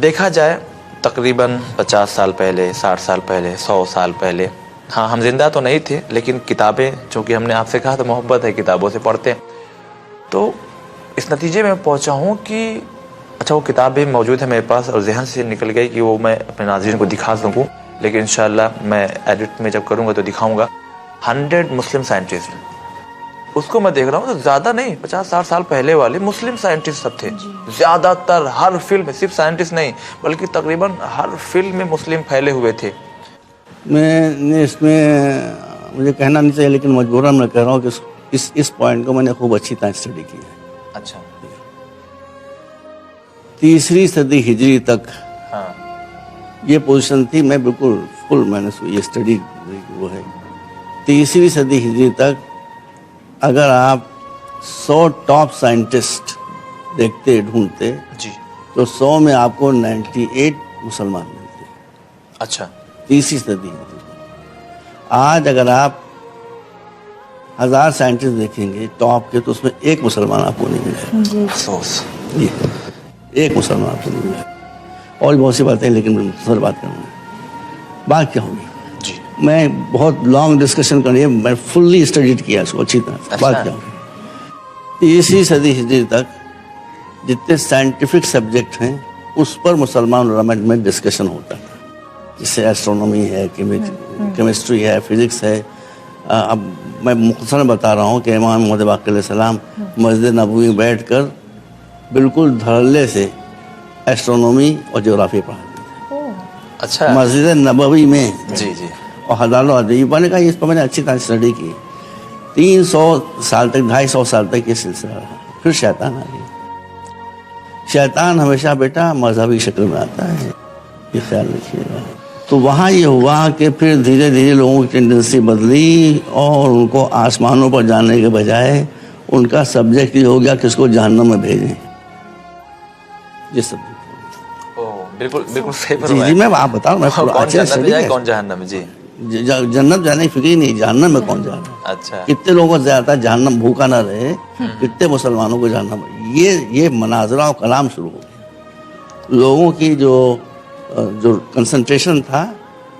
دیکھا جائے تقریباً 50 سال پہلے، 60 سال پہلے، 100 سال پہلے، ہاں ہم زندہ تو نہیں تھے لیکن کتابیں، چونکہ ہم نے آپ سے کہا تو محبت ہے کتابوں سے پڑھتے ہیں، تو اس نتیجے میں پہنچا ہوں کہ اچھا وہ کتابیں موجود ہیں میرے پاس اور ذہن سے نکل گئی کہ وہ میں اپنے ناظرین کو دکھا سکوں، لیکن انشاءاللہ میں ایڈٹ میں جب کروں گا تو دکھاؤں گا۔ 100 مسلم سائنٹسٹ، اس کو میں دیکھ رہا ہوں تو زیادہ نہیں، 50-60 سال پہلے والے مسلم سائنٹسٹ سب تھے، زیادہ تر ہر فیلڈ میں، صرف سائنٹسٹ نہیں بلکہ تقریباً ہر فیلڈ میں مسلم پھیلے ہوئے تھے۔ میں نے اس میں مجھے کہنا نہیں چاہیے لیکن مجبوراً میں کہہ رہا ہوں کہ اس پوائنٹ کو میں نے خوب اچھی طرح اسٹڈی کی ہے۔ اچھا 3 صدی ہجری تک ہاں یہ پوزیشن تھی، میں بالکل فل میں نے یہ اسٹڈی وہ ہے۔ 3 صدی ہجری تک اگر آپ 100 ٹاپ سائنٹسٹ دیکھتے ڈھونڈتے جی، تو 100 میں آپ کو 98 مسلمان ملتے۔ اچھا 3 صدی ہجری تک۔ آج اگر آپ 1000 سائنٹسٹ دیکھیں گے ٹاپ کے تو اس میں 1 مسلمان آپ کو نہیں ملے گا۔ افسوس۔ جی 1 مسلمان آپ کو نہیں ملے گا۔ اور بھی بہت سی باتیں لیکن مختصر بات کروں گا۔ بات کیا ہوگی؟ جی میں بہت لانگ ڈسکشن کرنی ہے، میں فلی اسٹڈیڈ کیا اس کو اچھی طرح۔ بات کیا ہوگی؟ 3 صدی ہجری تک جتنے سائنٹیفک سبجیکٹ ہیں اس پر مسلمان علماء میں ڈسکشن ہوتا تھا، جیسے ایسٹرونومی ہے، کیمسٹری ہے، فزکس ہے۔ اب میں مختصر بتا رہا ہوں کہ امام محمد باقر علیہ السلام مسجد نبوی میں بیٹھ کر بالکل دھڑلے سے ایسٹرونومی اور جغرافی پڑھاتے تھے اچھا مسجد نبوی میں۔ جی جی اور ہزاروں ادیبہ نے کہا اس پر میں نے اچھی طرح اسٹڈی کی۔ 300 سال تک، 250 سال تک یہ سلسلہ رہا۔ پھر شیطان آ گیا۔ شیطان ہمیشہ بیٹا مذہبی شکل میں آتا ہے، یہ خیال رکھیے گا۔ تو وہاں یہ ہوا کہ پھر دھیرے دھیرے لوگوں کی ٹینڈنسی بدلی اور ان کو آسمانوں پر جانے کے بجائے ان کا سبجیکٹ یہ ہو گیا کہ اس کو جہنم میں بھیجیں۔ یہ سبجیکٹ بالکل بالکل صحیح جی فرمایا۔ جی میں آپ بتا رہا ہوں، کون جنت میں جائے کون جہنم میں؟ جی جنت جانے کی فکر ہی نہیں، جہنم میں کون جا رہا ہے۔ اچھا کتنے لوگوں کو زیادہ جہنم بھوکا نہ رہے، کتنے مسلمانوں کو جہنم۔ یہ مناظرہ اور کلام شروع ہو گیا۔ لوگوں کی جو کنسنٹریشن تھا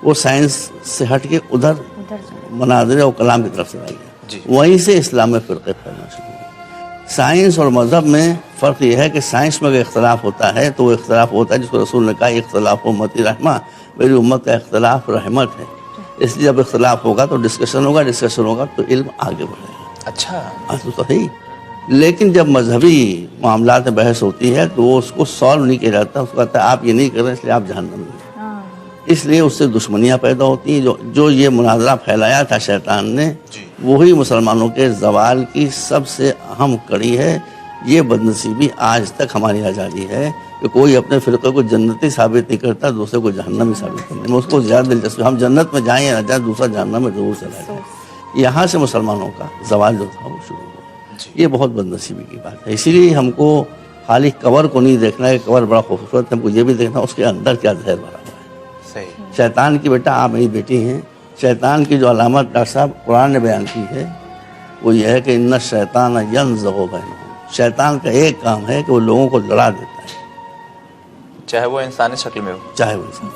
وہ سائنس سے ہٹ کے ادھر مناظرے اور کلام کی طرف سے آ گیا۔ وہیں سے اسلام میں فرقے پھیلنا شروع ہوئے۔ سائنس اور مذہب میں فرق یہ ہے کہ سائنس میں اگر اختلاف ہوتا ہے تو وہ اختلاف ہوتا ہے جس کو رسول نے کہا اختلاف امتی رحمہ، میری امت کا اختلاف رحمت ہے۔ اس لیے جب اختلاف ہوگا تو ڈسکشن ہوگا تو علم آگے بڑھے گا۔ اچھا تو صحیح، لیکن جب مذہبی معاملات میں بحث ہوتی ہے تو وہ اس کو سالو نہیں کیا جاتا، اس کو کہتا ہے آپ یہ نہیں کر رہے اس لیے آپ جہنم میں۔ اس لیے اس سے دشمنیاں پیدا ہوتی ہیں۔ جو یہ مناظرہ پھیلایا تھا شیطان نے، وہی مسلمانوں کے زوال کی سب سے اہم کڑی ہے۔ یہ بدنصیبی آج تک ہماری آزادی ہے کہ کوئی اپنے فرقے کو جنتی ثابت نہیں کرتا، دوسرے کو جہنمی ثابت کرنے میں اس کو زیادہ دلچسپی۔ ہم جنت میں جائیں یا نہ جائیں، دوسرا جہنم میں ضرور چلا جائے۔ یہاں سے مسلمانوں کا زوال جو تھا وہ شروع ہوا۔ یہ بہت بدنصیبی کی بات ہے۔ اسی لیے ہم کو خالی کور کو نہیں دیکھنا ہے، کور بڑا خوبصورت ہے، ہم کو یہ بھی دیکھنا اس کے اندر کیا زہر بھرا ہوا ہے۔ صحیح۔ شیطان کی بیٹا آپ میری بیٹی ہیں، شیطان کی جو علامت ڈاکٹر صاحب قرآن نے بیان کی ہے وہ یہ ہے کہ ان الشیطان ینزغ بینہم۔ شیطان کا ایک کام ہے کہ وہ لوگوں کو لڑا دیتا ہے، چاہے وہ انسانی شکل میں ہو، چاہے وہ انسان